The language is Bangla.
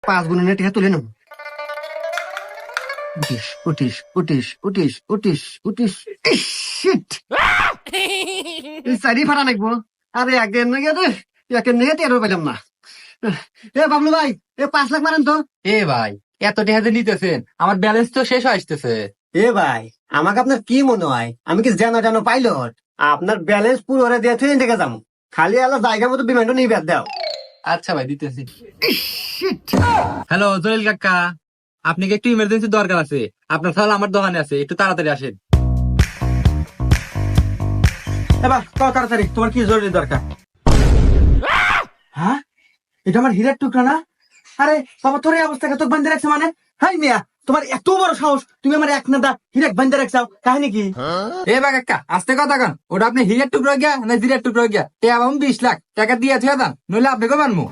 5 গুণে টিহা তুলে নেব। উঠিস উঠিস উঠিস উঠিস উঠিস উঠিস। চারি ভাড়া লাগবো। আরে একদিন নাকি একে নিয়ে টেরো পেলাম না। এ বাবলু ভাই, 5 লাখ মারেন তো। এ ভাই, এত টাকা যে নিতেছেন, আমার ব্যালেন্স তো শেষ হয়ে আসতেছে। এ ভাই, আমাকে আপনার কি মনে হয় আমি কি জানো পাইলট? আপনার ব্যালেন্স পুরো হরে দিয়ে ট্রেন থেকে যাবো, খালি আলো জায়গা মতো বিমানটা নিয়ে বের দাও। আচ্ছা ভাই, দিতেছি। হ্যালো জলিল কাকা, আপনি কি একটু ইমার্জেন্সি দরকার আছে? আপনার তাহলে আমার দোকানে আছে, একটু তাড়াতাড়ি আসেন। এবার কত তাড়াতাড়ি, তোমার কি জরুরি দরকার? হ্যাঁ, এটা আমার হীরের টুকরা না? আরে বাবা, তোর এই অবস্থাকে তোর বান্ধে রাখছে মানে? হাই মিয়া, তোমার এত বড় সাহস, তুমি আমার এক নাদা হীরেক বান্ধে রাখছাও, কাহিনী কি? এ বা কাকা, আস্তে কথা কন। ওটা আপনি হিরের টুকরো গিয়া না জিরের টুকরো গিয়া? তে আবার 20 লাখ টাকা দিয়ে থুয়ে দেন, নইলে আপনি কো মানমু।